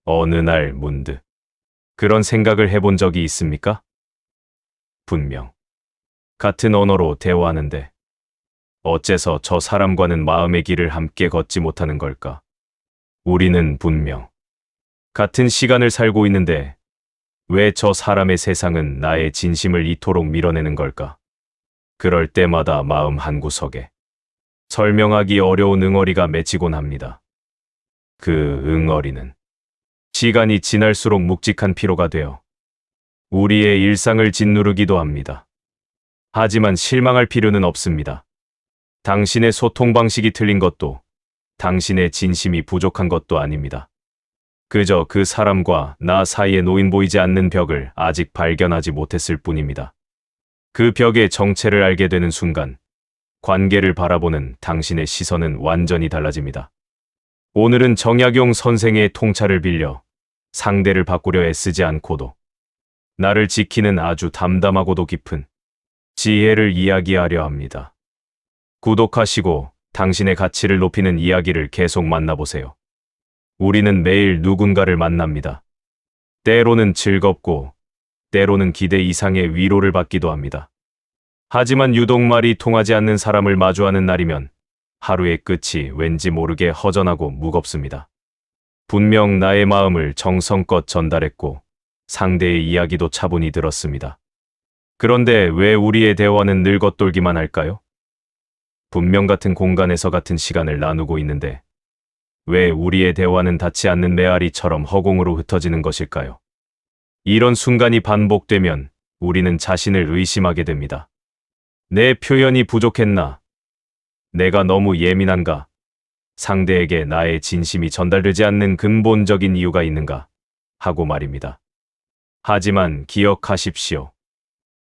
어느 날 문득 그런 생각을 해본 적이 있습니까? 분명 같은 언어로 대화하는데 어째서 저 사람과는 마음의 길을 함께 걷지 못하는 걸까? 우리는 분명 같은 시간을 살고 있는데 왜 저 사람의 세상은 나의 진심을 이토록 밀어내는 걸까? 그럴 때마다 마음 한구석에 설명하기 어려운 응어리가 맺히곤 합니다. 그 응어리는 시간이 지날수록 묵직한 피로가 되어 우리의 일상을 짓누르기도 합니다. 하지만 실망할 필요는 없습니다. 당신의 소통 방식이 틀린 것도 당신의 진심이 부족한 것도 아닙니다. 그저 그 사람과 나 사이에 놓인 보이지 않는 벽을 아직 발견하지 못했을 뿐입니다. 그 벽의 정체를 알게 되는 순간 관계를 바라보는 당신의 시선은 완전히 달라집니다. 오늘은 정약용 선생의 통찰을 빌려 상대를 바꾸려 애쓰지 않고도 나를 지키는 아주 담담하고도 깊은 지혜를 이야기하려 합니다. 구독하시고 당신의 가치를 높이는 이야기를 계속 만나보세요. 우리는 매일 누군가를 만납니다. 때로는 즐겁고 때로는 기대 이상의 위로를 받기도 합니다. 하지만 유독 말이 통하지 않는 사람을 마주하는 날이면 하루의 끝이 왠지 모르게 허전하고 무겁습니다. 분명 나의 마음을 정성껏 전달했고 상대의 이야기도 차분히 들었습니다. 그런데 왜 우리의 대화는 늙어돌기만 할까요? 분명 같은 공간에서 같은 시간을 나누고 있는데 왜 우리의 대화는 닿지 않는 메아리처럼 허공으로 흩어지는 것일까요? 이런 순간이 반복되면 우리는 자신을 의심하게 됩니다. 내 표현이 부족했나? 내가 너무 예민한가? 상대에게 나의 진심이 전달되지 않는 근본적인 이유가 있는가? 하고 말입니다. 하지만 기억하십시오.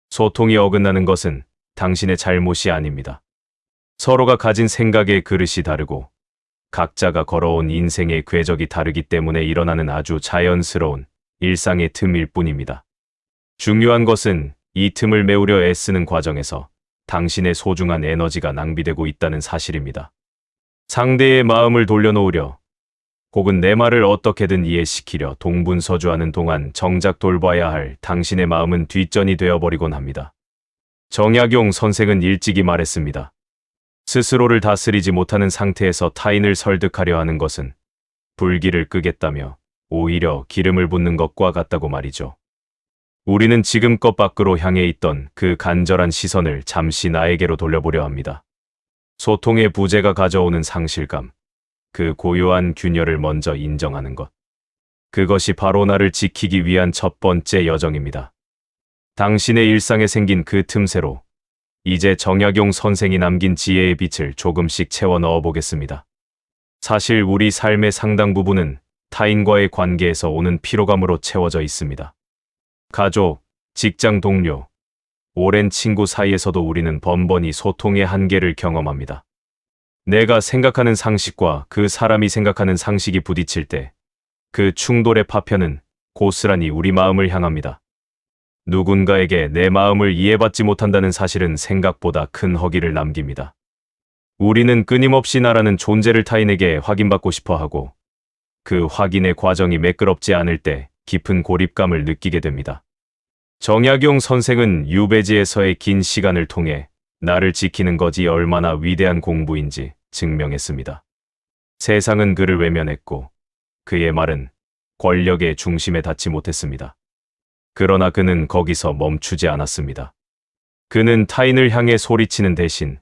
소통이 어긋나는 것은 당신의 잘못이 아닙니다. 서로가 가진 생각의 그릇이 다르고 각자가 걸어온 인생의 궤적이 다르기 때문에 일어나는 아주 자연스러운 일상의 틈일 뿐입니다. 중요한 것은 이 틈을 메우려 애쓰는 과정에서 당신의 소중한 에너지가 낭비되고 있다는 사실입니다. 상대의 마음을 돌려놓으려 혹은 내 말을 어떻게든 이해시키려 동분서주하는 동안 정작 돌봐야 할 당신의 마음은 뒷전이 되어버리곤 합니다. 정약용 선생은 일찍이 말했습니다. 스스로를 다스리지 못하는 상태에서 타인을 설득하려 하는 것은 불길을 끄겠다며 오히려 기름을 붓는 것과 같다고 말이죠. 우리는 지금껏 밖으로 향해 있던 그 간절한 시선을 잠시 나에게로 돌려보려 합니다. 소통의 부재가 가져오는 상실감, 그 고요한 균열을 먼저 인정하는 것. 그것이 바로 나를 지키기 위한 첫 번째 여정입니다. 당신의 일상에 생긴 그 틈새로 이제 정약용 선생이 남긴 지혜의 빛을 조금씩 채워 넣어 보겠습니다. 사실 우리 삶의 상당 부분은 타인과의 관계에서 오는 피로감으로 채워져 있습니다. 가족, 직장 동료, 오랜 친구 사이에서도 우리는 번번이 소통의 한계를 경험합니다. 내가 생각하는 상식과 그 사람이 생각하는 상식이 부딪힐 때 그 충돌의 파편은 고스란히 우리 마음을 향합니다. 누군가에게 내 마음을 이해받지 못한다는 사실은 생각보다 큰 허기를 남깁니다. 우리는 끊임없이 나라는 존재를 타인에게 확인받고 싶어 하고 그 확인의 과정이 매끄럽지 않을 때 깊은 고립감을 느끼게 됩니다. 정약용 선생은 유배지에서의 긴 시간을 통해 나를 지키는 것이 얼마나 위대한 공부인지 증명했습니다. 세상은 그를 외면했고 그의 말은 권력의 중심에 닿지 못했습니다. 그러나 그는 거기서 멈추지 않았습니다. 그는 타인을 향해 소리치는 대신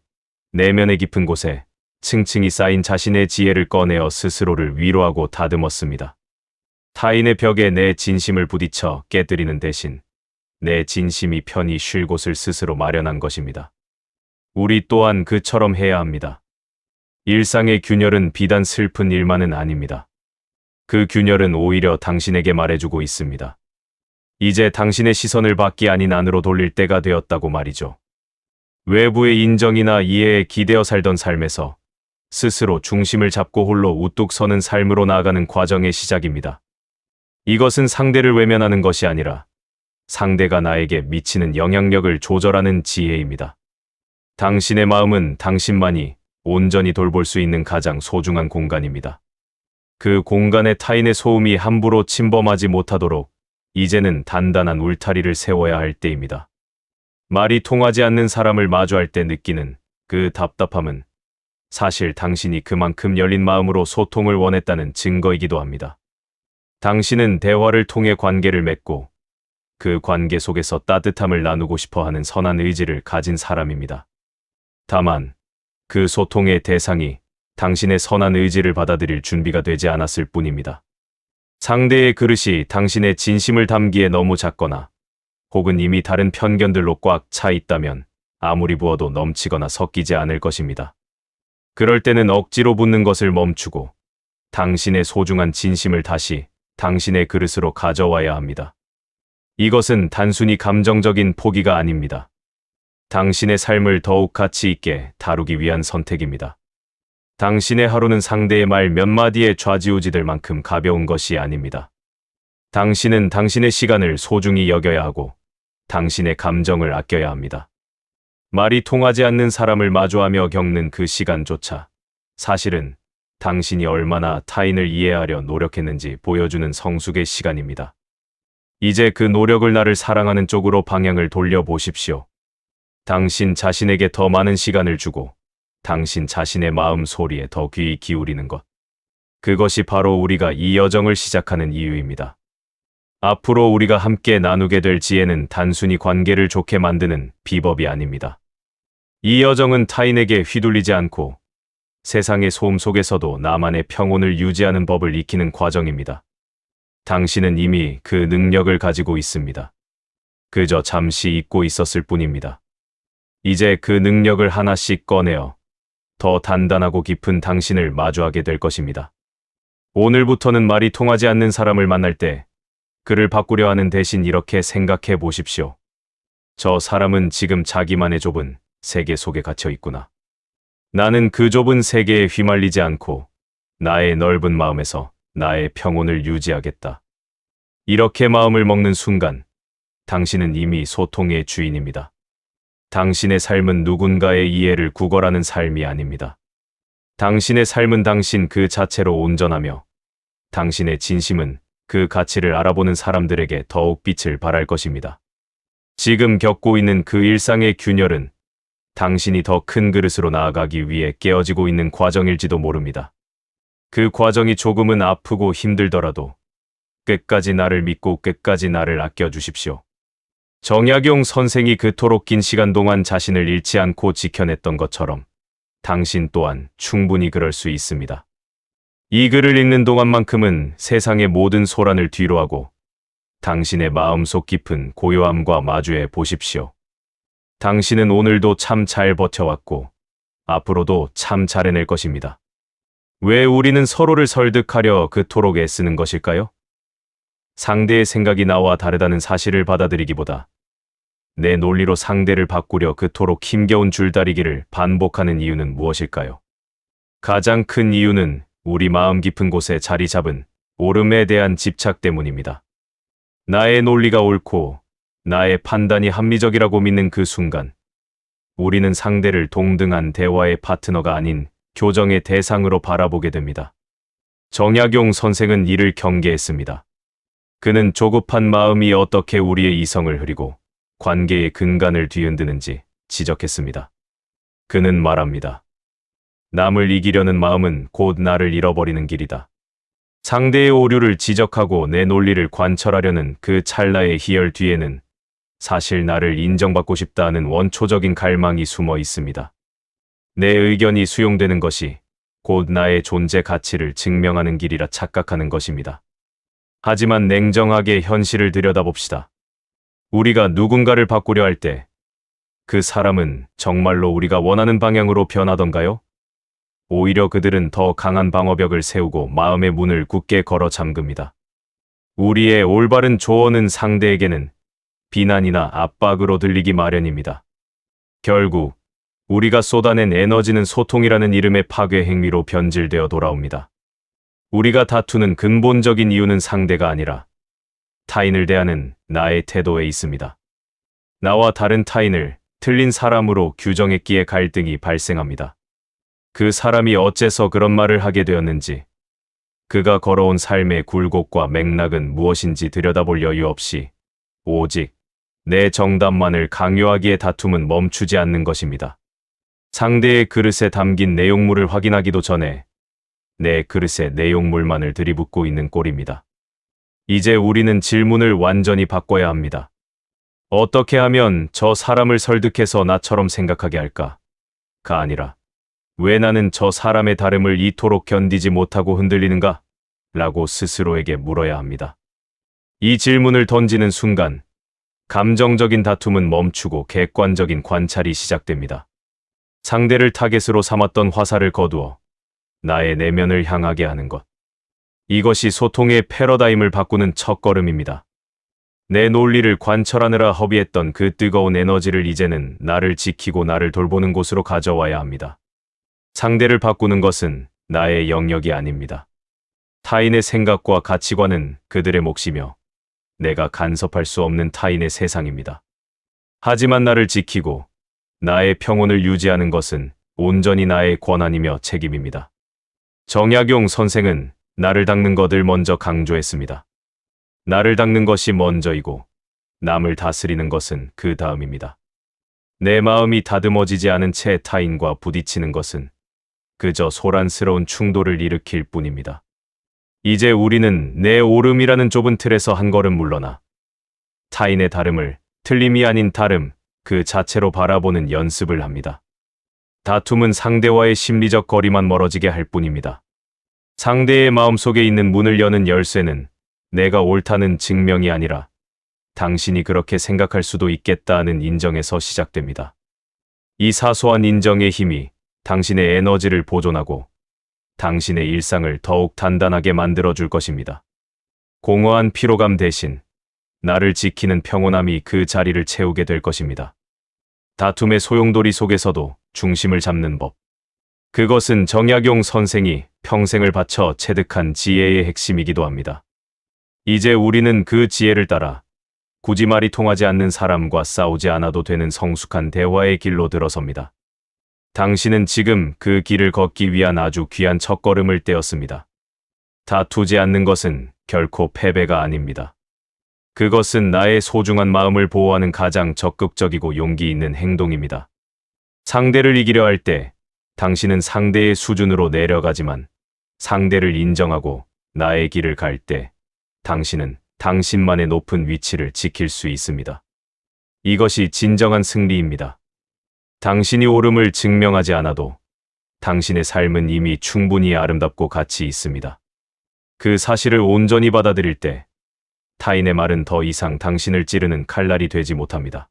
내면의 깊은 곳에 층층이 쌓인 자신의 지혜를 꺼내어 스스로를 위로하고 다듬었습니다. 타인의 벽에 내 진심을 부딪혀 깨뜨리는 대신 내 진심이 편히 쉴 곳을 스스로 마련한 것입니다. 우리 또한 그처럼 해야 합니다. 일상의 균열은 비단 슬픈 일만은 아닙니다. 그 균열은 오히려 당신에게 말해주고 있습니다. 이제 당신의 시선을 밖이 아닌 안으로 돌릴 때가 되었다고 말이죠. 외부의 인정이나 이해에 기대어 살던 삶에서 스스로 중심을 잡고 홀로 우뚝 서는 삶으로 나아가는 과정의 시작입니다. 이것은 상대를 외면하는 것이 아니라 상대가 나에게 미치는 영향력을 조절하는 지혜입니다. 당신의 마음은 당신만이 온전히 돌볼 수 있는 가장 소중한 공간입니다. 그 공간에 타인의 소음이 함부로 침범하지 못하도록 이제는 단단한 울타리를 세워야 할 때입니다. 말이 통하지 않는 사람을 마주할 때 느끼는 그 답답함은 사실 당신이 그만큼 열린 마음으로 소통을 원했다는 증거이기도 합니다. 당신은 대화를 통해 관계를 맺고 그 관계 속에서 따뜻함을 나누고 싶어 하는 선한 의지를 가진 사람입니다. 다만 그 소통의 대상이 당신의 선한 의지를 받아들일 준비가 되지 않았을 뿐입니다. 상대의 그릇이 당신의 진심을 담기에 너무 작거나 혹은 이미 다른 편견들로 꽉 차 있다면 아무리 부어도 넘치거나 섞이지 않을 것입니다. 그럴 때는 억지로 붓는 것을 멈추고 당신의 소중한 진심을 다시 당신의 그릇으로 가져와야 합니다. 이것은 단순히 감정적인 포기가 아닙니다. 당신의 삶을 더욱 가치 있게 다루기 위한 선택입니다. 당신의 하루는 상대의 말 몇 마디에 좌지우지될 만큼 가벼운 것이 아닙니다. 당신은 당신의 시간을 소중히 여겨야 하고 당신의 감정을 아껴야 합니다. 말이 통하지 않는 사람을 마주하며 겪는 그 시간조차 사실은 당신이 얼마나 타인을 이해하려 노력했는지 보여주는 성숙의 시간입니다. 이제 그 노력을 나를 사랑하는 쪽으로 방향을 돌려보십시오. 당신 자신에게 더 많은 시간을 주고 당신 자신의 마음 소리에 더 귀 기울이는 것. 그것이 바로 우리가 이 여정을 시작하는 이유입니다. 앞으로 우리가 함께 나누게 될 지혜는 단순히 관계를 좋게 만드는 비법이 아닙니다. 이 여정은 타인에게 휘둘리지 않고 세상의 소음 속에서도 나만의 평온을 유지하는 법을 익히는 과정입니다. 당신은 이미 그 능력을 가지고 있습니다. 그저 잠시 잊고 있었을 뿐입니다. 이제 그 능력을 하나씩 꺼내어 더 단단하고 깊은 당신을 마주하게 될 것입니다. 오늘부터는 말이 통하지 않는 사람을 만날 때 그를 바꾸려 하는 대신 이렇게 생각해 보십시오. 저 사람은 지금 자기만의 좁은 세계 속에 갇혀 있구나. 나는 그 좁은 세계에 휘말리지 않고 나의 넓은 마음에서 나의 평온을 유지하겠다. 이렇게 마음을 먹는 순간 당신은 이미 소통의 주인입니다. 당신의 삶은 누군가의 이해를 구걸하는 삶이 아닙니다. 당신의 삶은 당신 그 자체로 온전하며 당신의 진심은 그 가치를 알아보는 사람들에게 더욱 빛을 발할 것입니다. 지금 겪고 있는 그 일상의 균열은 당신이 더 큰 그릇으로 나아가기 위해 깨어지고 있는 과정일지도 모릅니다. 그 과정이 조금은 아프고 힘들더라도 끝까지 나를 믿고 끝까지 나를 아껴주십시오. 정약용 선생이 그토록 긴 시간 동안 자신을 잃지 않고 지켜냈던 것처럼 당신 또한 충분히 그럴 수 있습니다. 이 글을 읽는 동안만큼은 세상의 모든 소란을 뒤로하고 당신의 마음속 깊은 고요함과 마주해 보십시오. 당신은 오늘도 참 잘 버텨왔고 앞으로도 참 잘 해낼 것입니다. 왜 우리는 서로를 설득하려 그토록 애쓰는 것일까요? 상대의 생각이 나와 다르다는 사실을 받아들이기보다 내 논리로 상대를 바꾸려 그토록 힘겨운 줄다리기를 반복하는 이유는 무엇일까요? 가장 큰 이유는 우리 마음 깊은 곳에 자리 잡은 옳음에 대한 집착 때문입니다. 나의 논리가 옳고 나의 판단이 합리적이라고 믿는 그 순간 우리는 상대를 동등한 대화의 파트너가 아닌 교정의 대상으로 바라보게 됩니다. 정약용 선생은 이를 경계했습니다. 그는 조급한 마음이 어떻게 우리의 이성을 흐리고 관계의 근간을 뒤흔드는지 지적했습니다. 그는 말합니다. 남을 이기려는 마음은 곧 나를 잃어버리는 길이다. 상대의 오류를 지적하고 내 논리를 관철하려는 그 찰나의 희열 뒤에는 사실 나를 인정받고 싶다 하는 원초적인 갈망이 숨어 있습니다. 내 의견이 수용되는 것이 곧 나의 존재 가치를 증명하는 길이라 착각하는 것입니다. 하지만 냉정하게 현실을 들여다봅시다. 우리가 누군가를 바꾸려 할 때 그 사람은 정말로 우리가 원하는 방향으로 변하던가요? 오히려 그들은 더 강한 방어벽을 세우고 마음의 문을 굳게 걸어 잠깁니다. 우리의 올바른 조언은 상대에게는 비난이나 압박으로 들리기 마련입니다. 결국 우리가 쏟아낸 에너지는 소통이라는 이름의 파괴 행위로 변질되어 돌아옵니다. 우리가 다투는 근본적인 이유는 상대가 아니라 타인을 대하는 나의 태도에 있습니다. 나와 다른 타인을 틀린 사람으로 규정했기에 갈등이 발생합니다. 그 사람이 어째서 그런 말을 하게 되었는지, 그가 걸어온 삶의 굴곡과 맥락은 무엇인지 들여다볼 여유 없이 오직 내 정답만을 강요하기에 다툼은 멈추지 않는 것입니다. 상대의 그릇에 담긴 내용물을 확인하기도 전에 내 그릇에 내용물만을 들이붓고 있는 꼴입니다. 이제 우리는 질문을 완전히 바꿔야 합니다. 어떻게 하면 저 사람을 설득해서 나처럼 생각하게 할까? 가 아니라 왜 나는 저 사람의 다름을 이토록 견디지 못하고 흔들리는가? 라고 스스로에게 물어야 합니다. 이 질문을 던지는 순간 감정적인 다툼은 멈추고 객관적인 관찰이 시작됩니다. 상대를 타겟으로 삼았던 화살을 거두어 나의 내면을 향하게 하는 것. 이것이 소통의 패러다임을 바꾸는 첫걸음입니다. 내 논리를 관철하느라 허비했던 그 뜨거운 에너지를 이제는 나를 지키고 나를 돌보는 곳으로 가져와야 합니다. 상대를 바꾸는 것은 나의 영역이 아닙니다. 타인의 생각과 가치관은 그들의 몫이며 내가 간섭할 수 없는 타인의 세상입니다. 하지만 나를 지키고 나의 평온을 유지하는 것은 온전히 나의 권한이며 책임입니다. 정약용 선생은 나를 닦는 것을 먼저 강조했습니다. 나를 닦는 것이 먼저이고 남을 다스리는 것은 그 다음입니다. 내 마음이 다듬어지지 않은 채 타인과 부딪히는 것은 그저 소란스러운 충돌을 일으킬 뿐입니다. 이제 우리는 내 옳음이라는 좁은 틀에서 한 걸음 물러나 타인의 다름을 틀림이 아닌 다름 그 자체로 바라보는 연습을 합니다. 다툼은 상대와의 심리적 거리만 멀어지게 할 뿐입니다. 상대의 마음속에 있는 문을 여는 열쇠는 내가 옳다는 증명이 아니라 당신이 그렇게 생각할 수도 있겠다 하는 인정에서 시작됩니다. 이 사소한 인정의 힘이 당신의 에너지를 보존하고 당신의 일상을 더욱 단단하게 만들어줄 것입니다. 공허한 피로감 대신 나를 지키는 평온함이 그 자리를 채우게 될 것입니다. 다툼의 소용돌이 속에서도 중심을 잡는 법. 그것은 정약용 선생이 평생을 바쳐 체득한 지혜의 핵심이기도 합니다. 이제 우리는 그 지혜를 따라 굳이 말이 통하지 않는 사람과 싸우지 않아도 되는 성숙한 대화의 길로 들어섭니다. 당신은 지금 그 길을 걷기 위한 아주 귀한 첫걸음을 떼었습니다. 다투지 않는 것은 결코 패배가 아닙니다. 그것은 나의 소중한 마음을 보호하는 가장 적극적이고 용기 있는 행동입니다. 상대를 이기려 할 때 당신은 상대의 수준으로 내려가지만 상대를 인정하고 나의 길을 갈 때 당신은 당신만의 높은 위치를 지킬 수 있습니다. 이것이 진정한 승리입니다. 당신이 옳음을 증명하지 않아도 당신의 삶은 이미 충분히 아름답고 가치 있습니다. 그 사실을 온전히 받아들일 때 타인의 말은 더 이상 당신을 찌르는 칼날이 되지 못합니다.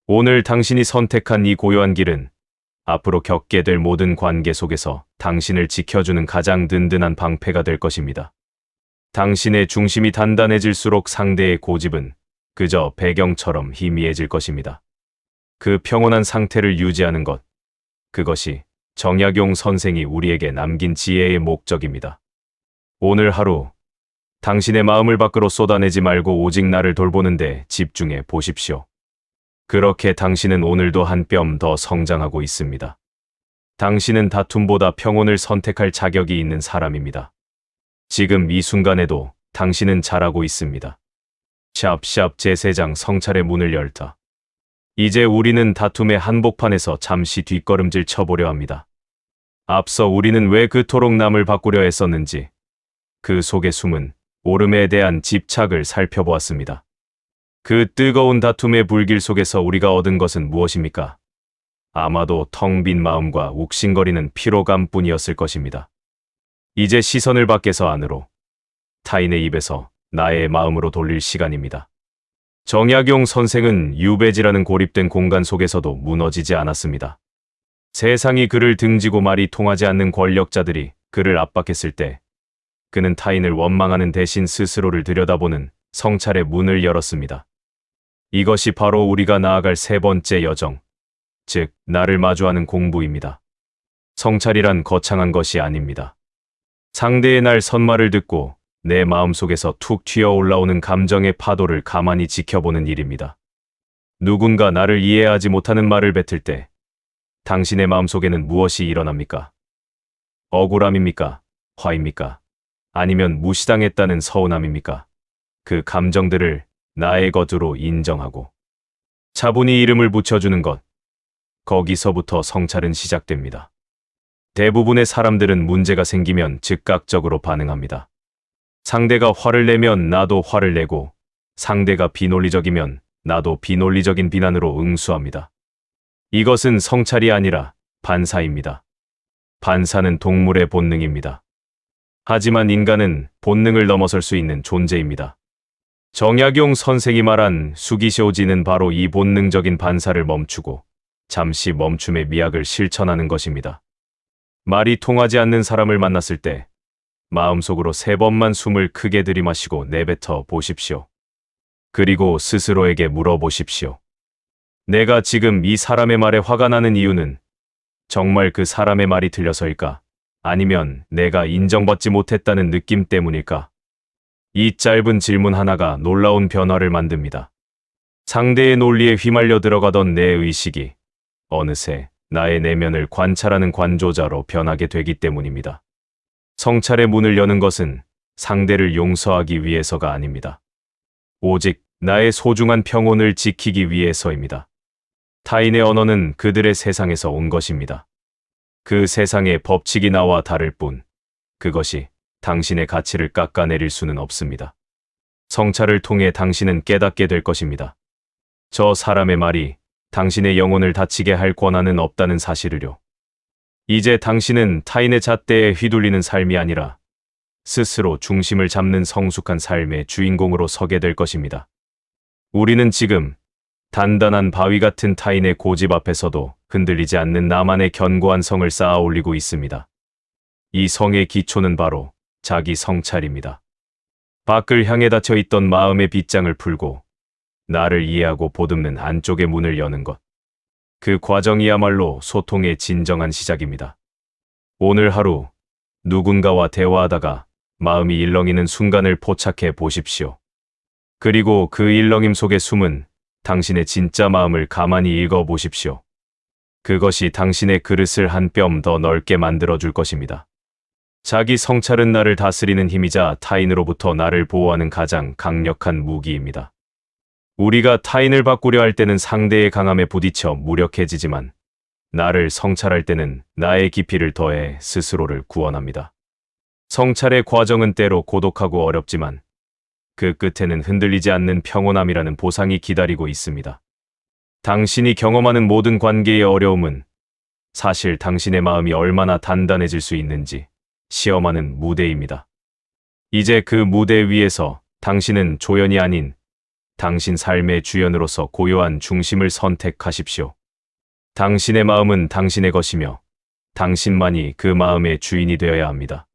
오늘 당신이 선택한 이 고요한 길은 앞으로 겪게 될 모든 관계 속에서 당신을 지켜주는 가장 든든한 방패가 될 것입니다. 당신의 중심이 단단해질수록 상대의 고집은 그저 배경처럼 희미해질 것입니다. 그 평온한 상태를 유지하는 것, 그것이 정약용 선생이 우리에게 남긴 지혜의 목적입니다. 오늘 하루 당신의 마음을 밖으로 쏟아내지 말고 오직 나를 돌보는 데 집중해 보십시오. 그렇게 당신은 오늘도 한 뼘 더 성장하고 있습니다. 당신은 다툼보다 평온을 선택할 자격이 있는 사람입니다. 지금 이 순간에도 당신은 잘하고 있습니다. 샵샵 제3장 성찰의 문을 열다. 이제 우리는 다툼의 한복판에서 잠시 뒷걸음질 쳐보려 합니다. 앞서 우리는 왜 그토록 남을 바꾸려 했었는지, 그 속에 숨은 옳음에 대한 집착을 살펴보았습니다. 그 뜨거운 다툼의 불길 속에서 우리가 얻은 것은 무엇입니까? 아마도 텅 빈 마음과 욱신거리는 피로감뿐이었을 것입니다. 이제 시선을 밖에서 안으로, 타인의 입에서 나의 마음으로 돌릴 시간입니다. 정약용 선생은 유배지라는 고립된 공간 속에서도 무너지지 않았습니다. 세상이 그를 등지고 말이 통하지 않는 권력자들이 그를 압박했을 때 그는 타인을 원망하는 대신 스스로를 들여다보는 성찰의 문을 열었습니다. 이것이 바로 우리가 나아갈 세 번째 여정, 즉 나를 마주하는 공부입니다. 성찰이란 거창한 것이 아닙니다. 상대의 날 선말을 듣고 내 마음속에서 툭 튀어 올라오는 감정의 파도를 가만히 지켜보는 일입니다. 누군가 나를 이해하지 못하는 말을 뱉을 때 당신의 마음속에는 무엇이 일어납니까? 억울함입니까? 화입니까? 아니면 무시당했다는 서운함입니까? 그 감정들을 나의 것으로 인정하고 차분히 이름을 붙여주는 것. 거기서부터 성찰은 시작됩니다. 대부분의 사람들은 문제가 생기면 즉각적으로 반응합니다. 상대가 화를 내면 나도 화를 내고, 상대가 비논리적이면 나도 비논리적인 비난으로 응수합니다. 이것은 성찰이 아니라 반사입니다. 반사는 동물의 본능입니다. 하지만 인간은 본능을 넘어설 수 있는 존재입니다. 정약용 선생이 말한 수기쇼지는 바로 이 본능적인 반사를 멈추고 잠시 멈춤의 미학을 실천하는 것입니다. 말이 통하지 않는 사람을 만났을 때 마음속으로 3번만 숨을 크게 들이마시고 내뱉어 보십시오. 그리고 스스로에게 물어보십시오. 내가 지금 이 사람의 말에 화가 나는 이유는 정말 그 사람의 말이 틀려서일까? 아니면 내가 인정받지 못했다는 느낌 때문일까? 이 짧은 질문 하나가 놀라운 변화를 만듭니다. 상대의 논리에 휘말려 들어가던 내 의식이 어느새 나의 내면을 관찰하는 관조자로 변하게 되기 때문입니다. 성찰의 문을 여는 것은 상대를 용서하기 위해서가 아닙니다. 오직 나의 소중한 평온을 지키기 위해서입니다. 타인의 언어는 그들의 세상에서 온 것입니다. 그 세상의 법칙이 나와 다를 뿐, 그것이 당신의 가치를 깎아내릴 수는 없습니다. 성찰을 통해 당신은 깨닫게 될 것입니다. 저 사람의 말이 당신의 영혼을 다치게 할 권한은 없다는 사실을요. 이제 당신은 타인의 잣대에 휘둘리는 삶이 아니라 스스로 중심을 잡는 성숙한 삶의 주인공으로 서게 될 것입니다. 우리는 지금 단단한 바위 같은 타인의 고집 앞에서도 흔들리지 않는 나만의 견고한 성을 쌓아 올리고 있습니다. 이 성의 기초는 바로 자기 성찰입니다. 밖을 향해 닫혀 있던 마음의 빗장을 풀고 나를 이해하고 보듬는 안쪽의 문을 여는 것. 그 과정이야말로 소통의 진정한 시작입니다. 오늘 하루 누군가와 대화하다가 마음이 일렁이는 순간을 포착해 보십시오. 그리고 그 일렁임 속에 숨은 당신의 진짜 마음을 가만히 읽어 보십시오. 그것이 당신의 그릇을 한 뼘 더 넓게 만들어줄 것입니다. 자기 성찰은 나를 다스리는 힘이자 타인으로부터 나를 보호하는 가장 강력한 무기입니다. 우리가 타인을 바꾸려 할 때는 상대의 강함에 부딪혀 무력해지지만 나를 성찰할 때는 나의 깊이를 더해 스스로를 구원합니다. 성찰의 과정은 때로 고독하고 어렵지만 그 끝에는 흔들리지 않는 평온함이라는 보상이 기다리고 있습니다. 당신이 경험하는 모든 관계의 어려움은 사실 당신의 마음이 얼마나 단단해질 수 있는지 시험하는 무대입니다. 이제 그 무대 위에서 당신은 조연이 아닌 당신 삶의 주연으로서 고요한 중심을 선택하십시오. 당신의 마음은 당신의 것이며 당신만이 그 마음의 주인이 되어야 합니다.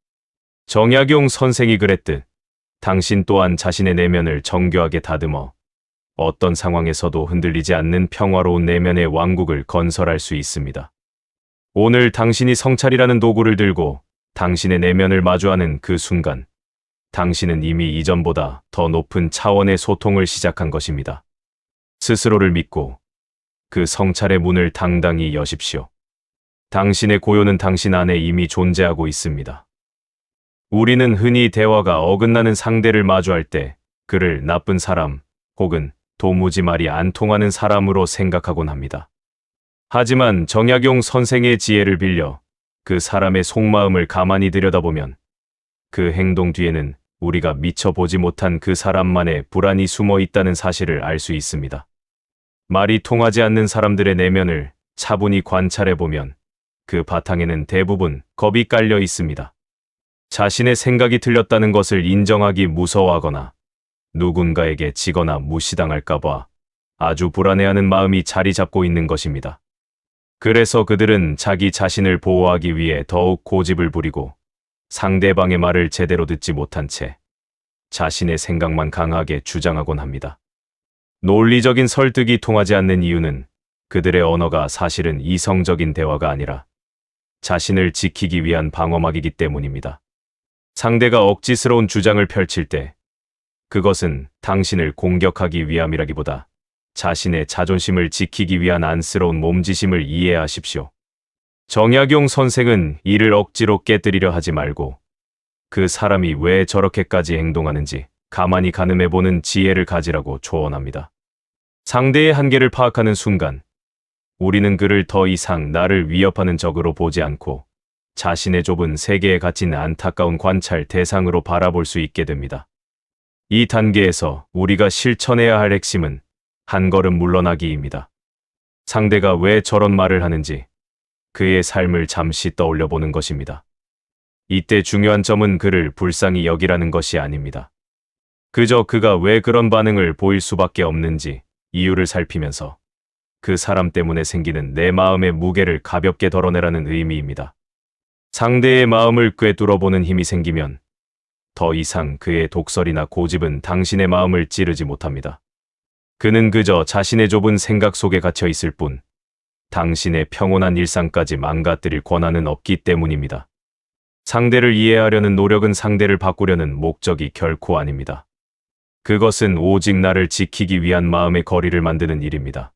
정약용 선생이 그랬듯 당신 또한 자신의 내면을 정교하게 다듬어 어떤 상황에서도 흔들리지 않는 평화로운 내면의 왕국을 건설할 수 있습니다. 오늘 당신이 성찰이라는 도구를 들고 당신의 내면을 마주하는 그 순간, 당신은 이미 이전보다 더 높은 차원의 소통을 시작한 것입니다. 스스로를 믿고 그 성찰의 문을 당당히 여십시오. 당신의 고요는 당신 안에 이미 존재하고 있습니다. 우리는 흔히 대화가 어긋나는 상대를 마주할 때 그를 나쁜 사람 혹은 도무지 말이 안 통하는 사람으로 생각하곤 합니다. 하지만 정약용 선생의 지혜를 빌려 그 사람의 속마음을 가만히 들여다보면 그 행동 뒤에는 우리가 미처 보지 못한 그 사람만의 불안이 숨어 있다는 사실을 알 수 있습니다. 말이 통하지 않는 사람들의 내면을 차분히 관찰해보면 그 바탕에는 대부분 겁이 깔려 있습니다. 자신의 생각이 틀렸다는 것을 인정하기 무서워하거나 누군가에게 지거나 무시당할까봐 아주 불안해하는 마음이 자리 잡고 있는 것입니다. 그래서 그들은 자기 자신을 보호하기 위해 더욱 고집을 부리고 상대방의 말을 제대로 듣지 못한 채 자신의 생각만 강하게 주장하곤 합니다. 논리적인 설득이 통하지 않는 이유는 그들의 언어가 사실은 이성적인 대화가 아니라 자신을 지키기 위한 방어막이기 때문입니다. 상대가 억지스러운 주장을 펼칠 때 그것은 당신을 공격하기 위함이라기보다 자신의 자존심을 지키기 위한 안쓰러운 몸짓임을 이해하십시오. 정약용 선생은 이를 억지로 깨뜨리려 하지 말고 그 사람이 왜 저렇게까지 행동하는지 가만히 가늠해보는 지혜를 가지라고 조언합니다. 상대의 한계를 파악하는 순간 우리는 그를 더 이상 나를 위협하는 적으로 보지 않고 자신의 좁은 세계에 갇힌 안타까운 관찰 대상으로 바라볼 수 있게 됩니다. 이 단계에서 우리가 실천해야 할 핵심은 한 걸음 물러나기입니다. 상대가 왜 저런 말을 하는지 그의 삶을 잠시 떠올려 보는 것입니다. 이때 중요한 점은 그를 불쌍히 여기라는 것이 아닙니다. 그저 그가 왜 그런 반응을 보일 수밖에 없는지 이유를 살피면서 그 사람 때문에 생기는 내 마음의 무게를 가볍게 덜어내라는 의미입니다. 상대의 마음을 꿰뚫어보는 힘이 생기면 더 이상 그의 독설이나 고집은 당신의 마음을 찌르지 못합니다. 그는 그저 자신의 좁은 생각 속에 갇혀 있을 뿐 당신의 평온한 일상까지 망가뜨릴 권한은 없기 때문입니다. 상대를 이해하려는 노력은 상대를 바꾸려는 목적이 결코 아닙니다. 그것은 오직 나를 지키기 위한 마음의 거리를 만드는 일입니다.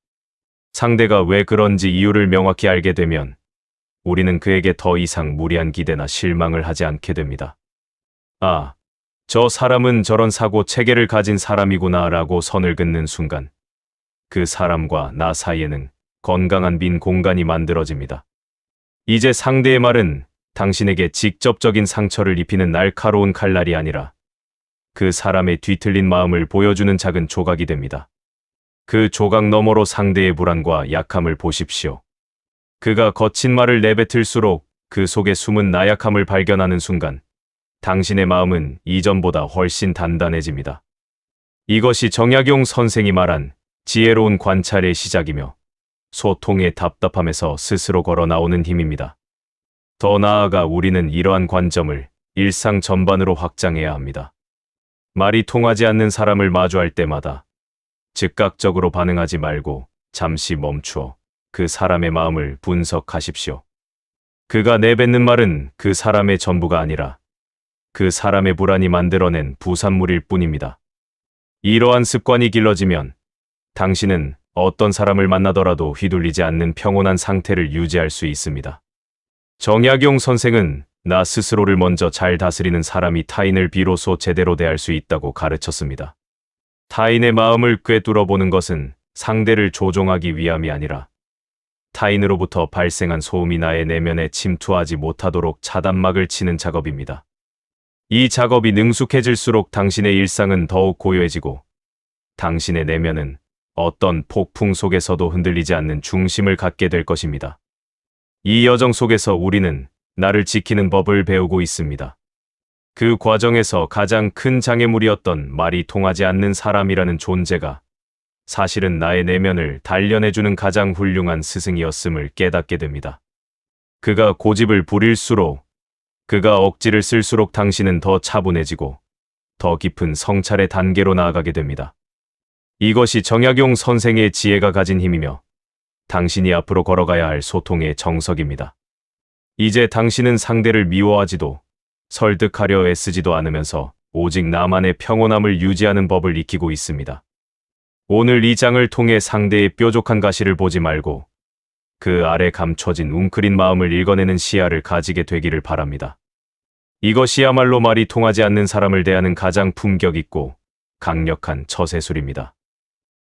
상대가 왜 그런지 이유를 명확히 알게 되면 우리는 그에게 더 이상 무리한 기대나 실망을 하지 않게 됩니다. 아, 저 사람은 저런 사고 체계를 가진 사람이구나 라고 선을 긋는 순간 그 사람과 나 사이에는 건강한 빈 공간이 만들어집니다. 이제 상대의 말은 당신에게 직접적인 상처를 입히는 날카로운 칼날이 아니라 그 사람의 뒤틀린 마음을 보여주는 작은 조각이 됩니다. 그 조각 너머로 상대의 불안과 약함을 보십시오. 그가 거친 말을 내뱉을수록 그 속에 숨은 나약함을 발견하는 순간 당신의 마음은 이전보다 훨씬 단단해집니다. 이것이 정약용 선생이 말한 지혜로운 관찰의 시작이며 소통의 답답함에서 스스로 걸어 나오는 힘입니다. 더 나아가 우리는 이러한 관점을 일상 전반으로 확장해야 합니다. 말이 통하지 않는 사람을 마주할 때마다 즉각적으로 반응하지 말고 잠시 멈추어 그 사람의 마음을 분석하십시오. 그가 내뱉는 말은 그 사람의 전부가 아니라 그 사람의 불안이 만들어낸 부산물일 뿐입니다. 이러한 습관이 길러지면 당신은 어떤 사람을 만나더라도 휘둘리지 않는 평온한 상태를 유지할 수 있습니다. 정약용 선생은 나 스스로를 먼저 잘 다스리는 사람이 타인을 비로소 제대로 대할 수 있다고 가르쳤습니다. 타인의 마음을 꿰뚫어보는 것은 상대를 조종하기 위함이 아니라 타인으로부터 발생한 소음이 나의 내면에 침투하지 못하도록 차단막을 치는 작업입니다. 이 작업이 능숙해질수록 당신의 일상은 더욱 고요해지고 당신의 내면은 어떤 폭풍 속에서도 흔들리지 않는 중심을 갖게 될 것입니다. 이 여정 속에서 우리는 나를 지키는 법을 배우고 있습니다. 그 과정에서 가장 큰 장애물이었던 말이 통하지 않는 사람이라는 존재가 사실은 나의 내면을 단련해주는 가장 훌륭한 스승이었음을 깨닫게 됩니다. 그가 고집을 부릴수록, 그가 억지를 쓸수록 당신은 더 차분해지고 더 깊은 성찰의 단계로 나아가게 됩니다. 이것이 정약용 선생의 지혜가 가진 힘이며 당신이 앞으로 걸어가야 할 소통의 정석입니다. 이제 당신은 상대를 미워하지도 설득하려 애쓰지도 않으면서 오직 나만의 평온함을 유지하는 법을 익히고 있습니다. 오늘 이 장을 통해 상대의 뾰족한 가시를 보지 말고 그 아래 감춰진 웅크린 마음을 읽어내는 시야를 가지게 되기를 바랍니다. 이것이야말로 말이 통하지 않는 사람을 대하는 가장 품격 있고 강력한 처세술입니다.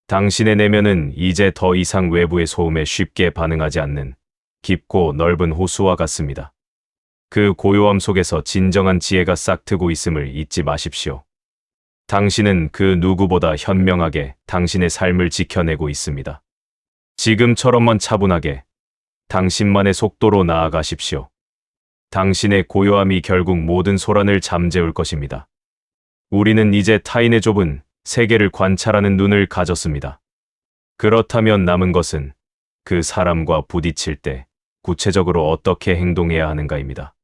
당신의 내면은 이제 더 이상 외부의 소음에 쉽게 반응하지 않는 깊고 넓은 호수와 같습니다. 그 고요함 속에서 진정한 지혜가 싹트고 있음을 잊지 마십시오. 당신은 그 누구보다 현명하게 당신의 삶을 지켜내고 있습니다. 지금처럼만 차분하게 당신만의 속도로 나아가십시오. 당신의 고요함이 결국 모든 소란을 잠재울 것입니다. 우리는 이제 타인의 좁은 세계를 관찰하는 눈을 가졌습니다. 그렇다면 남은 것은 그 사람과 부딪힐 때 구체적으로 어떻게 행동해야 하는가입니다.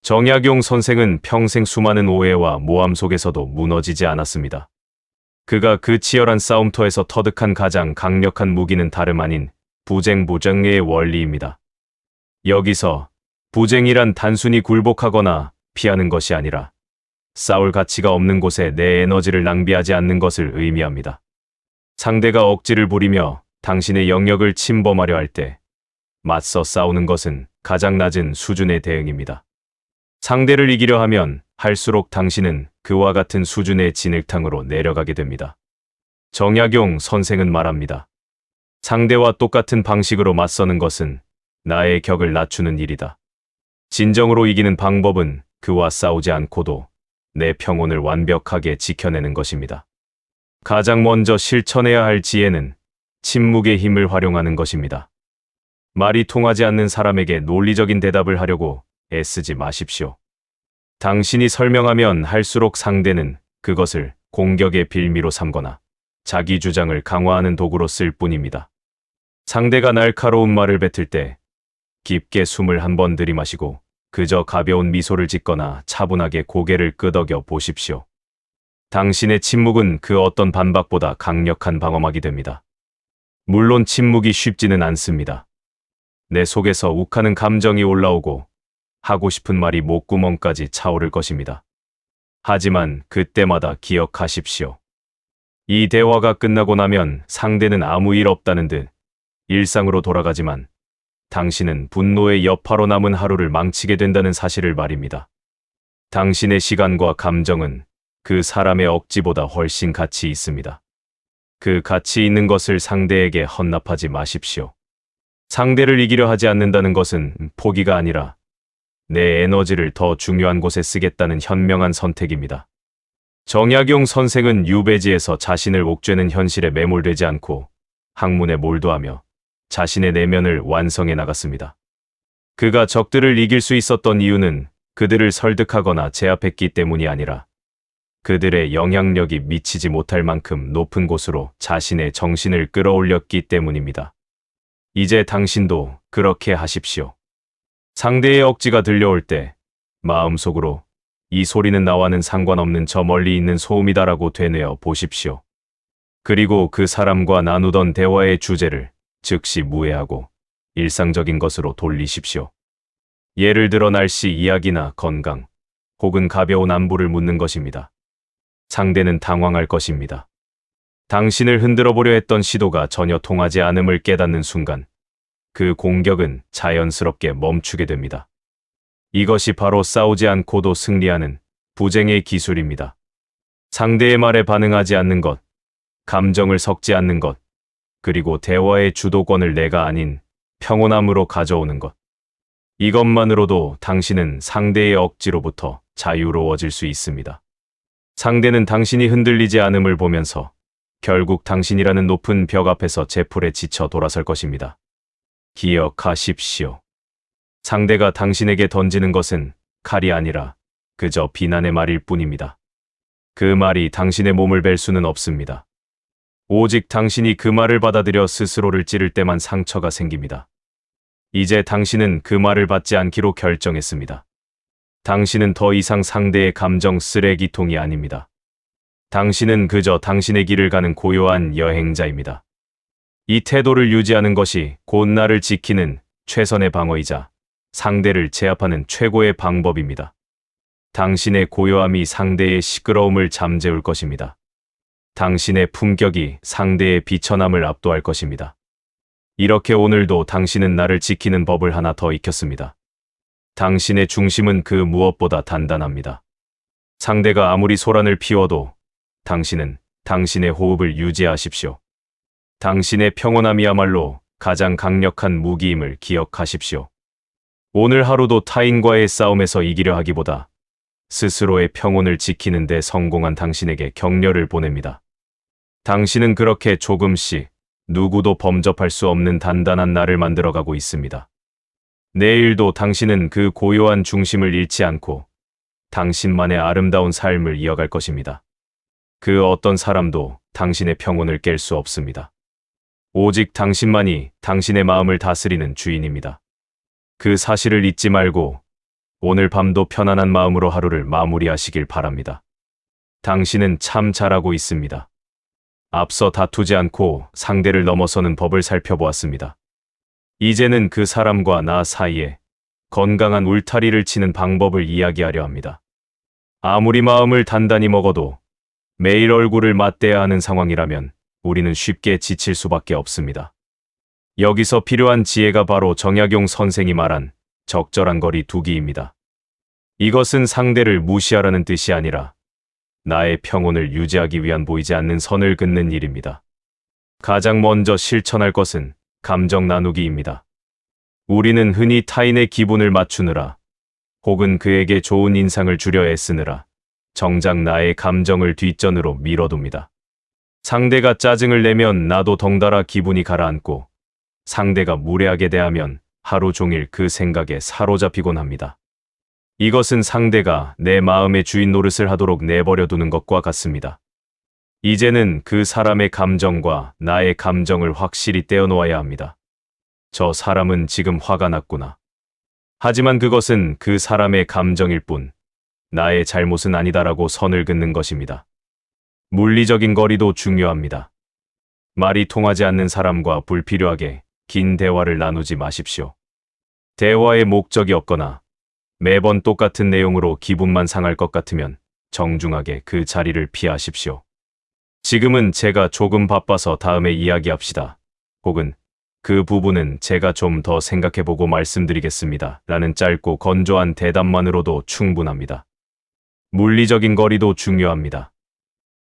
정약용 선생은 평생 수많은 오해와 모함 속에서도 무너지지 않았습니다. 그가 그 치열한 싸움터에서 터득한 가장 강력한 무기는 다름 아닌 부쟁의 원리입니다. 여기서 부쟁이란 단순히 굴복하거나 피하는 것이 아니라 싸울 가치가 없는 곳에 내 에너지를 낭비하지 않는 것을 의미합니다. 상대가 억지를 부리며 당신의 영역을 침범하려 할 때 맞서 싸우는 것은 가장 낮은 수준의 대응입니다. 상대를 이기려 하면 할수록 당신은 그와 같은 수준의 진흙탕으로 내려가게 됩니다. 정약용 선생은 말합니다. 상대와 똑같은 방식으로 맞서는 것은 나의 격을 낮추는 일이다. 진정으로 이기는 방법은 그와 싸우지 않고도 내 평온을 완벽하게 지켜내는 것입니다. 가장 먼저 실천해야 할 지혜는 침묵의 힘을 활용하는 것입니다. 말이 통하지 않는 사람에게 논리적인 대답을 하려고 애쓰지 마십시오. 당신이 설명하면 할수록 상대는 그것을 공격의 빌미로 삼거나 자기 주장을 강화하는 도구로 쓸 뿐입니다. 상대가 날카로운 말을 뱉을 때 깊게 숨을 한 번 들이마시고 그저 가벼운 미소를 짓거나 차분하게 고개를 끄덕여 보십시오. 당신의 침묵은 그 어떤 반박보다 강력한 방어막이 됩니다. 물론 침묵이 쉽지는 않습니다. 내 속에서 욱하는 감정이 올라오고 하고 싶은 말이 목구멍까지 차오를 것입니다. 하지만 그때마다 기억하십시오. 이 대화가 끝나고 나면 상대는 아무 일 없다는 듯 일상으로 돌아가지만 당신은 분노의 여파로 남은 하루를 망치게 된다는 사실을 말입니다. 당신의 시간과 감정은 그 사람의 억지보다 훨씬 가치 있습니다. 그 가치 있는 것을 상대에게 헌납하지 마십시오. 상대를 이기려 하지 않는다는 것은 포기가 아니라 내 에너지를 더 중요한 곳에 쓰겠다는 현명한 선택입니다. 정약용 선생은 유배지에서 자신을 옥죄는 현실에 매몰되지 않고 학문에 몰두하며 자신의 내면을 완성해 나갔습니다. 그가 적들을 이길 수 있었던 이유는 그들을 설득하거나 제압했기 때문이 아니라 그들의 영향력이 미치지 못할 만큼 높은 곳으로 자신의 정신을 끌어올렸기 때문입니다. 이제 당신도 그렇게 하십시오. 상대의 억지가 들려올 때 마음속으로 이 소리는 나와는 상관없는 저 멀리 있는 소음이다라고 되뇌어 보십시오. 그리고 그 사람과 나누던 대화의 주제를 즉시 무해하고 일상적인 것으로 돌리십시오. 예를 들어 날씨 이야기나 건강, 혹은 가벼운 안부를 묻는 것입니다. 상대는 당황할 것입니다. 당신을 흔들어 보려 했던 시도가 전혀 통하지 않음을 깨닫는 순간 그 공격은 자연스럽게 멈추게 됩니다. 이것이 바로 싸우지 않고도 승리하는 부쟁의 기술입니다. 상대의 말에 반응하지 않는 것, 감정을 섞지 않는 것, 그리고 대화의 주도권을 내가 아닌 평온함으로 가져오는 것. 이것만으로도 당신은 상대의 억지로부터 자유로워질 수 있습니다. 상대는 당신이 흔들리지 않음을 보면서 결국 당신이라는 높은 벽 앞에서 제풀에 지쳐 돌아설 것입니다. 기억하십시오. 상대가 당신에게 던지는 것은 칼이 아니라 그저 비난의 말일 뿐입니다. 그 말이 당신의 몸을 벨 수는 없습니다. 오직 당신이 그 말을 받아들여 스스로를 찌를 때만 상처가 생깁니다. 이제 당신은 그 말을 받지 않기로 결정했습니다. 당신은 더 이상 상대의 감정 쓰레기통이 아닙니다. 당신은 그저 당신의 길을 가는 고요한 여행자입니다. 이 태도를 유지하는 것이 곧 나를 지키는 최선의 방어이자 상대를 제압하는 최고의 방법입니다. 당신의 고요함이 상대의 시끄러움을 잠재울 것입니다. 당신의 품격이 상대의 비천함을 압도할 것입니다. 이렇게 오늘도 당신은 나를 지키는 법을 하나 더 익혔습니다. 당신의 중심은 그 무엇보다 단단합니다. 상대가 아무리 소란을 피워도 당신은 당신의 호흡을 유지하십시오. 당신의 평온함이야말로 가장 강력한 무기임을 기억하십시오. 오늘 하루도 타인과의 싸움에서 이기려 하기보다 스스로의 평온을 지키는 데 성공한 당신에게 격려를 보냅니다. 당신은 그렇게 조금씩 누구도 범접할 수 없는 단단한 나를 만들어가고 있습니다. 내일도 당신은 그 고요한 중심을 잃지 않고 당신만의 아름다운 삶을 이어갈 것입니다. 그 어떤 사람도 당신의 평온을 깰 수 없습니다. 오직 당신만이 당신의 마음을 다스리는 주인입니다. 그 사실을 잊지 말고 오늘 밤도 편안한 마음으로 하루를 마무리하시길 바랍니다. 당신은 참 잘하고 있습니다. 앞서 다투지 않고 상대를 넘어서는 법을 살펴보았습니다. 이제는 그 사람과 나 사이에 건강한 울타리를 치는 방법을 이야기하려 합니다. 아무리 마음을 단단히 먹어도 매일 얼굴을 맞대야 하는 상황이라면 우리는 쉽게 지칠 수밖에 없습니다. 여기서 필요한 지혜가 바로 정약용 선생이 말한 적절한 거리 두기입니다. 이것은 상대를 무시하라는 뜻이 아니라 나의 평온을 유지하기 위한 보이지 않는 선을 긋는 일입니다. 가장 먼저 실천할 것은 감정 나누기입니다. 우리는 흔히 타인의 기분을 맞추느라 혹은 그에게 좋은 인상을 주려 애쓰느라 정작 나의 감정을 뒷전으로 밀어둡니다. 상대가 짜증을 내면 나도 덩달아 기분이 가라앉고 상대가 무례하게 대하면 하루 종일 그 생각에 사로잡히곤 합니다. 이것은 상대가 내 마음의 주인 노릇을 하도록 내버려 두는 것과 같습니다. 이제는 그 사람의 감정과 나의 감정을 확실히 떼어놓아야 합니다. 저 사람은 지금 화가 났구나. 하지만 그것은 그 사람의 감정일 뿐 나의 잘못은 아니다라고 선을 긋는 것입니다. 물리적인 거리도 중요합니다. 말이 통하지 않는 사람과 불필요하게 긴 대화를 나누지 마십시오. 대화의 목적이 없거나 매번 똑같은 내용으로 기분만 상할 것 같으면 정중하게 그 자리를 피하십시오. 지금은 제가 조금 바빠서 다음에 이야기합시다. 혹은 그 부분은 제가 좀 더 생각해보고 말씀드리겠습니다. 라는 짧고 건조한 대답만으로도 충분합니다. 물리적인 거리도 중요합니다.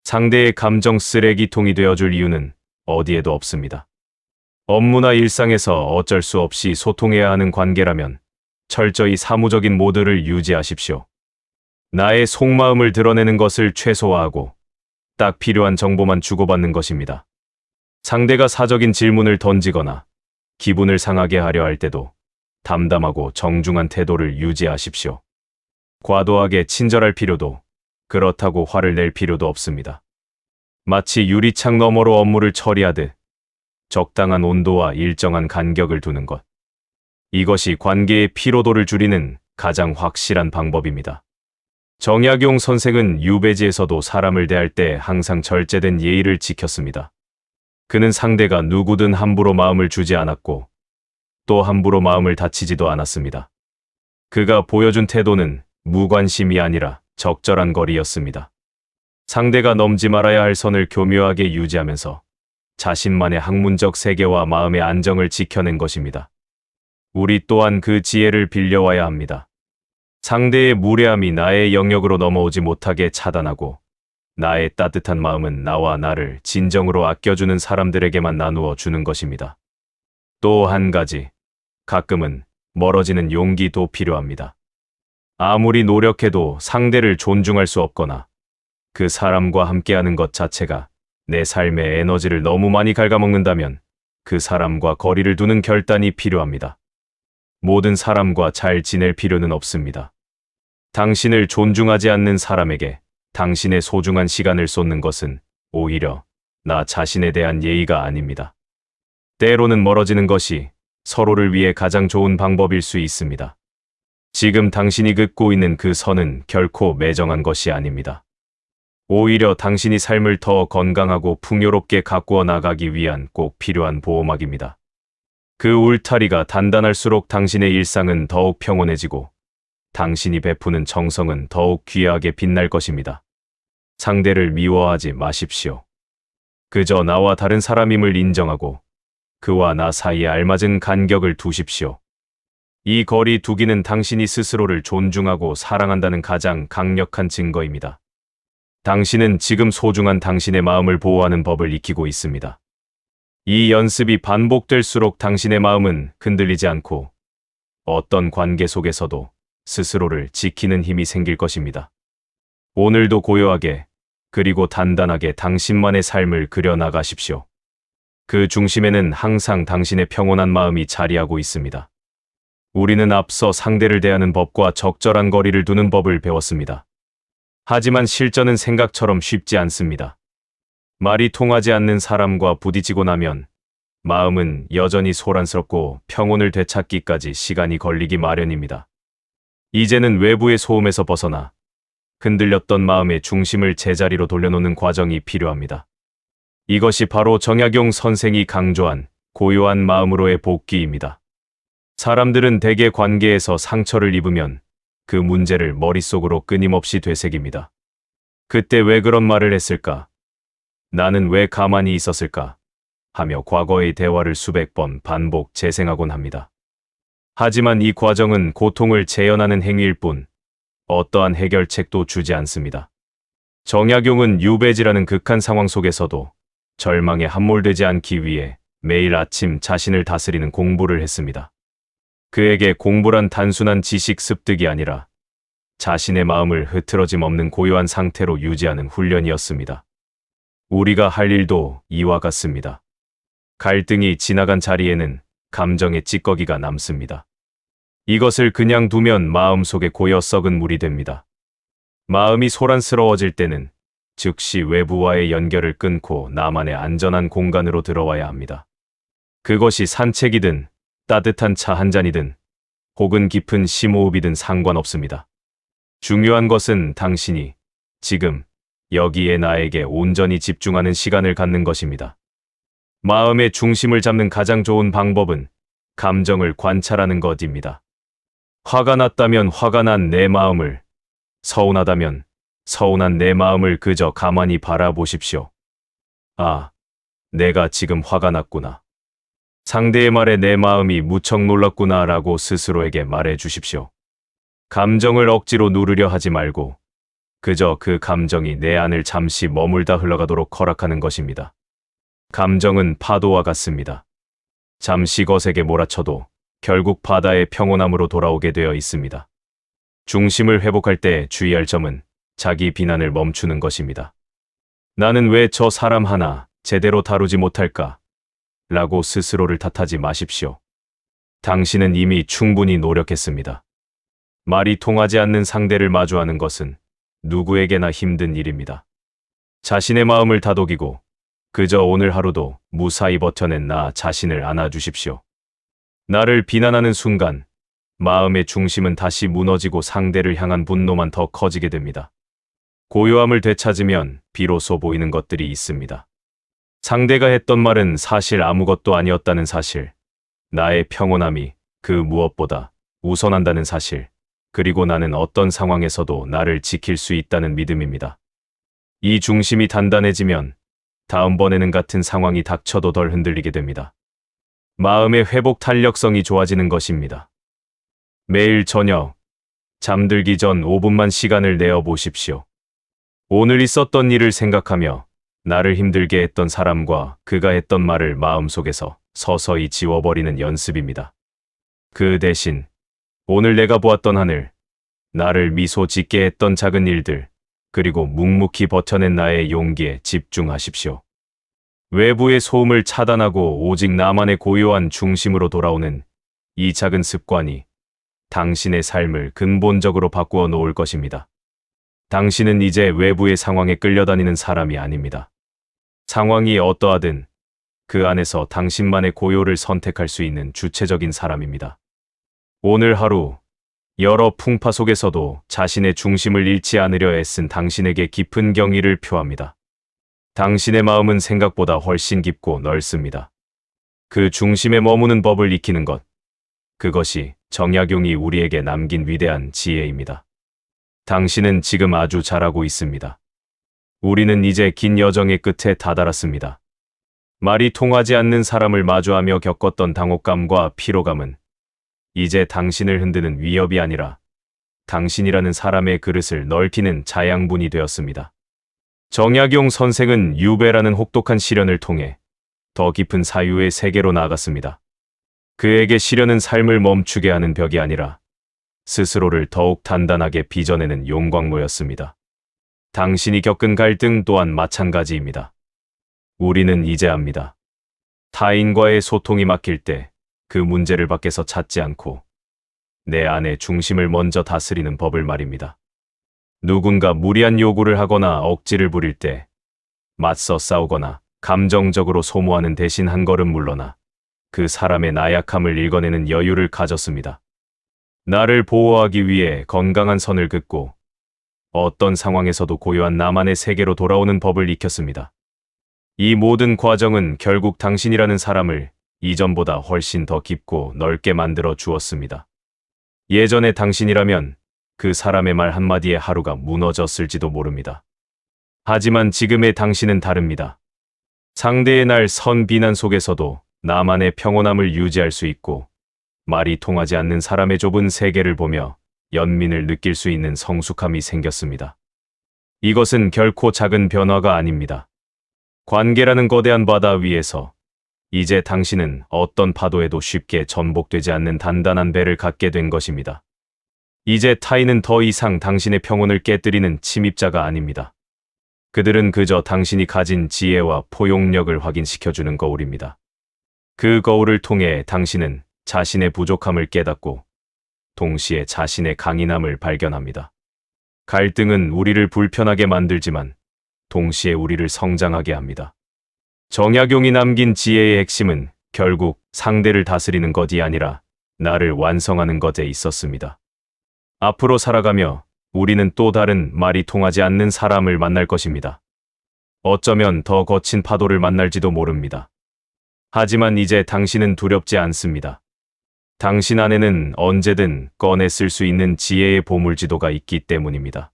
상대의 감정 쓰레기통이 되어줄 이유는 어디에도 없습니다. 업무나 일상에서 어쩔 수 없이 소통해야 하는 관계라면 철저히 사무적인 모드를 유지하십시오. 나의 속마음을 드러내는 것을 최소화하고 딱 필요한 정보만 주고받는 것입니다. 상대가 사적인 질문을 던지거나 기분을 상하게 하려 할 때도 담담하고 정중한 태도를 유지하십시오. 과도하게 친절할 필요도 그렇다고 화를 낼 필요도 없습니다. 마치 유리창 너머로 업무를 처리하듯 적당한 온도와 일정한 간격을 두는 것. 이것이 관계의 피로도를 줄이는 가장 확실한 방법입니다. 정약용 선생은 유배지에서도 사람을 대할 때 항상 절제된 예의를 지켰습니다. 그는 상대가 누구든 함부로 마음을 주지 않았고 또 함부로 마음을 다치지도 않았습니다. 그가 보여준 태도는 무관심이 아니라 적절한 거리였습니다. 상대가 넘지 말아야 할 선을 교묘하게 유지하면서 자신만의 학문적 세계와 마음의 안정을 지켜낸 것입니다. 우리 또한 그 지혜를 빌려와야 합니다. 상대의 무례함이 나의 영역으로 넘어오지 못하게 차단하고 나의 따뜻한 마음은 나와 나를 진정으로 아껴주는 사람들에게만 나누어 주는 것입니다. 또 한 가지, 가끔은 멀어지는 용기도 필요합니다. 아무리 노력해도 상대를 존중할 수 없거나 그 사람과 함께하는 것 자체가 내 삶의 에너지를 너무 많이 갉아먹는다면 그 사람과 거리를 두는 결단이 필요합니다. 모든 사람과 잘 지낼 필요는 없습니다. 당신을 존중하지 않는 사람에게 당신의 소중한 시간을 쏟는 것은 오히려 나 자신에 대한 예의가 아닙니다. 때로는 멀어지는 것이 서로를 위해 가장 좋은 방법일 수 있습니다. 지금 당신이 긋고 있는 그 선은 결코 매정한 것이 아닙니다. 오히려 당신이 삶을 더 건강하고 풍요롭게 가꾸어 나가기 위한 꼭 필요한 보호막입니다. 그 울타리가 단단할수록 당신의 일상은 더욱 평온해지고 당신이 베푸는 정성은 더욱 귀하게 빛날 것입니다. 상대를 미워하지 마십시오. 그저 나와 다른 사람임을 인정하고 그와 나 사이에 알맞은 간격을 두십시오. 이 거리 두기는 당신이 스스로를 존중하고 사랑한다는 가장 강력한 증거입니다. 당신은 지금 소중한 당신의 마음을 보호하는 법을 익히고 있습니다. 이 연습이 반복될수록 당신의 마음은 흔들리지 않고 어떤 관계 속에서도 스스로를 지키는 힘이 생길 것입니다. 오늘도 고요하게 그리고 단단하게 당신만의 삶을 그려나가십시오. 그 중심에는 항상 당신의 평온한 마음이 자리하고 있습니다. 우리는 앞서 상대를 대하는 법과 적절한 거리를 두는 법을 배웠습니다. 하지만 실전은 생각처럼 쉽지 않습니다. 말이 통하지 않는 사람과 부딪히고 나면 마음은 여전히 소란스럽고 평온을 되찾기까지 시간이 걸리기 마련입니다. 이제는 외부의 소음에서 벗어나 흔들렸던 마음의 중심을 제자리로 돌려놓는 과정이 필요합니다. 이것이 바로 정약용 선생이 강조한 고요한 마음으로의 복귀입니다. 사람들은 대개 관계에서 상처를 입으면 그 문제를 머릿속으로 끊임없이 되새깁니다. 그때 왜 그런 말을 했을까? 나는 왜 가만히 있었을까? 하며 과거의 대화를 수백 번 반복 재생하곤 합니다. 하지만 이 과정은 고통을 재현하는 행위일 뿐 어떠한 해결책도 주지 않습니다. 정약용은 유배지라는 극한 상황 속에서도 절망에 함몰되지 않기 위해 매일 아침 자신을 다스리는 공부를 했습니다. 그에게 공부란 단순한 지식 습득이 아니라 자신의 마음을 흐트러짐 없는 고요한 상태로 유지하는 훈련이었습니다. 우리가 할 일도 이와 같습니다. 갈등이 지나간 자리에는 감정의 찌꺼기가 남습니다. 이것을 그냥 두면 마음속에 고여 썩은 물이 됩니다. 마음이 소란스러워질 때는 즉시 외부와의 연결을 끊고 나만의 안전한 공간으로 들어와야 합니다. 그것이 산책이든 따뜻한 차 한 잔이든 혹은 깊은 심호흡이든 상관없습니다. 중요한 것은 당신이 지금 여기에 나에게 온전히 집중하는 시간을 갖는 것입니다. 마음의 중심을 잡는 가장 좋은 방법은 감정을 관찰하는 것입니다. 화가 났다면 화가 난 내 마음을, 서운하다면 서운한 내 마음을 그저 가만히 바라보십시오. 아, 내가 지금 화가 났구나. 상대의 말에 내 마음이 무척 놀랐구나 라고 스스로에게 말해 주십시오. 감정을 억지로 누르려 하지 말고 그저 그 감정이 내 안을 잠시 머물다 흘러가도록 허락하는 것입니다. 감정은 파도와 같습니다. 잠시 거세게 몰아쳐도 결국 바다의 평온함으로 돌아오게 되어 있습니다. 중심을 회복할 때 주의할 점은 자기 비난을 멈추는 것입니다. 나는 왜 저 사람 하나 제대로 다루지 못할까? 라고 스스로를 탓하지 마십시오. 당신은 이미 충분히 노력했습니다. 말이 통하지 않는 상대를 마주하는 것은 누구에게나 힘든 일입니다. 자신의 마음을 다독이고 그저 오늘 하루도 무사히 버텨낸 나 자신을 안아주십시오. 나를 비난하는 순간 마음의 중심은 다시 무너지고 상대를 향한 분노만 더 커지게 됩니다. 고요함을 되찾으면 비로소 보이는 것들이 있습니다. 상대가 했던 말은 사실 아무것도 아니었다는 사실, 나의 평온함이 그 무엇보다 우선한다는 사실, 그리고 나는 어떤 상황에서도 나를 지킬 수 있다는 믿음입니다. 이 중심이 단단해지면 다음번에는 같은 상황이 닥쳐도 덜 흔들리게 됩니다. 마음의 회복 탄력성이 좋아지는 것입니다. 매일 저녁, 잠들기 전 5분만 시간을 내어 보십시오. 오늘 있었던 일을 생각하며 나를 힘들게 했던 사람과 그가 했던 말을 마음속에서 서서히 지워버리는 연습입니다. 그 대신 오늘 내가 보았던 하늘, 나를 미소 짓게 했던 작은 일들, 그리고 묵묵히 버텨낸 나의 용기에 집중하십시오. 외부의 소음을 차단하고 오직 나만의 고요한 중심으로 돌아오는 이 작은 습관이 당신의 삶을 근본적으로 바꾸어 놓을 것입니다. 당신은 이제 외부의 상황에 끌려다니는 사람이 아닙니다. 상황이 어떠하든 그 안에서 당신만의 고요를 선택할 수 있는 주체적인 사람입니다. 오늘 하루 여러 풍파 속에서도 자신의 중심을 잃지 않으려 애쓴 당신에게 깊은 경의를 표합니다. 당신의 마음은 생각보다 훨씬 깊고 넓습니다. 그 중심에 머무는 법을 익히는 것, 그것이 정약용이 우리에게 남긴 위대한 지혜입니다. 당신은 지금 아주 잘하고 있습니다. 우리는 이제 긴 여정의 끝에 다다랐습니다. 말이 통하지 않는 사람을 마주하며 겪었던 당혹감과 피로감은 이제 당신을 흔드는 위협이 아니라 당신이라는 사람의 그릇을 넓히는 자양분이 되었습니다. 정약용 선생은 유배라는 혹독한 시련을 통해 더 깊은 사유의 세계로 나아갔습니다. 그에게 시련은 삶을 멈추게 하는 벽이 아니라 스스로를 더욱 단단하게 빚어내는 용광로였습니다. 당신이 겪은 갈등 또한 마찬가지입니다. 우리는 이제 압니다. 타인과의 소통이 막힐 때 그 문제를 밖에서 찾지 않고 내 안의 중심을 먼저 다스리는 법을 말입니다. 누군가 무리한 요구를 하거나 억지를 부릴 때 맞서 싸우거나 감정적으로 소모하는 대신 한 걸음 물러나 그 사람의 나약함을 읽어내는 여유를 가졌습니다. 나를 보호하기 위해 건강한 선을 긋고 어떤 상황에서도 고요한 나만의 세계로 돌아오는 법을 익혔습니다. 이 모든 과정은 결국 당신이라는 사람을 이전보다 훨씬 더 깊고 넓게 만들어 주었습니다. 예전의 당신이라면 그 사람의 말 한마디에 하루가 무너졌을지도 모릅니다. 하지만 지금의 당신은 다릅니다. 상대의 날 선 비난 속에서도 나만의 평온함을 유지할 수 있고 말이 통하지 않는 사람의 좁은 세계를 보며 연민을 느낄 수 있는 성숙함이 생겼습니다. 이것은 결코 작은 변화가 아닙니다. 관계라는 거대한 바다 위에서 이제 당신은 어떤 파도에도 쉽게 전복되지 않는 단단한 배를 갖게 된 것입니다. 이제 타인은 더 이상 당신의 평온을 깨뜨리는 침입자가 아닙니다. 그들은 그저 당신이 가진 지혜와 포용력을 확인시켜주는 거울입니다. 그 거울을 통해 당신은 자신의 부족함을 깨닫고 동시에 자신의 강인함을 발견합니다. 갈등은 우리를 불편하게 만들지만 동시에 우리를 성장하게 합니다. 정약용이 남긴 지혜의 핵심은 결국 상대를 다스리는 것이 아니라 나를 완성하는 것에 있었습니다. 앞으로 살아가며 우리는 또 다른 말이 통하지 않는 사람을 만날 것입니다. 어쩌면 더 거친 파도를 만날지도 모릅니다. 하지만 이제 당신은 두렵지 않습니다. 당신 안에는 언제든 꺼내 쓸 수 있는 지혜의 보물지도가 있기 때문입니다.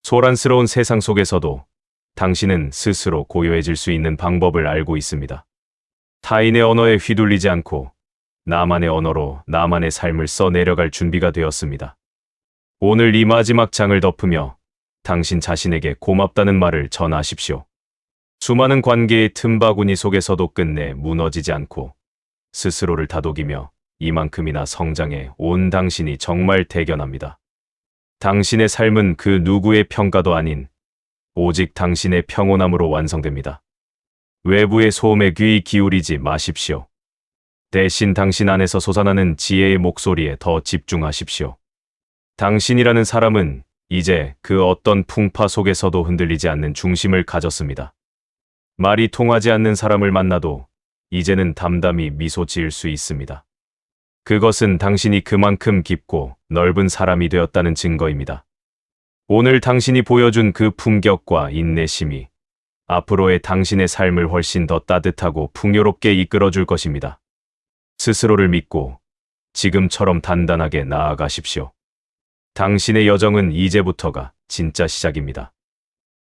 소란스러운 세상 속에서도 당신은 스스로 고요해질 수 있는 방법을 알고 있습니다. 타인의 언어에 휘둘리지 않고 나만의 언어로 나만의 삶을 써내려갈 준비가 되었습니다. 오늘 이 마지막 장을 덮으며 당신 자신에게 고맙다는 말을 전하십시오. 수많은 관계의 틈바구니 속에서도 끝내 무너지지 않고 스스로를 다독이며 이만큼이나 성장해 온 당신이 정말 대견합니다. 당신의 삶은 그 누구의 평가도 아닌 오직 당신의 평온함으로 완성됩니다. 외부의 소음에 귀 기울이지 마십시오. 대신 당신 안에서 솟아나는 지혜의 목소리에 더 집중하십시오. 당신이라는 사람은 이제 그 어떤 풍파 속에서도 흔들리지 않는 중심을 가졌습니다. 말이 통하지 않는 사람을 만나도 이제는 담담히 미소 지을 수 있습니다. 그것은 당신이 그만큼 깊고 넓은 사람이 되었다는 증거입니다. 오늘 당신이 보여준 그 품격과 인내심이 앞으로의 당신의 삶을 훨씬 더 따뜻하고 풍요롭게 이끌어줄 것입니다. 스스로를 믿고 지금처럼 단단하게 나아가십시오. 당신의 여정은 이제부터가 진짜 시작입니다.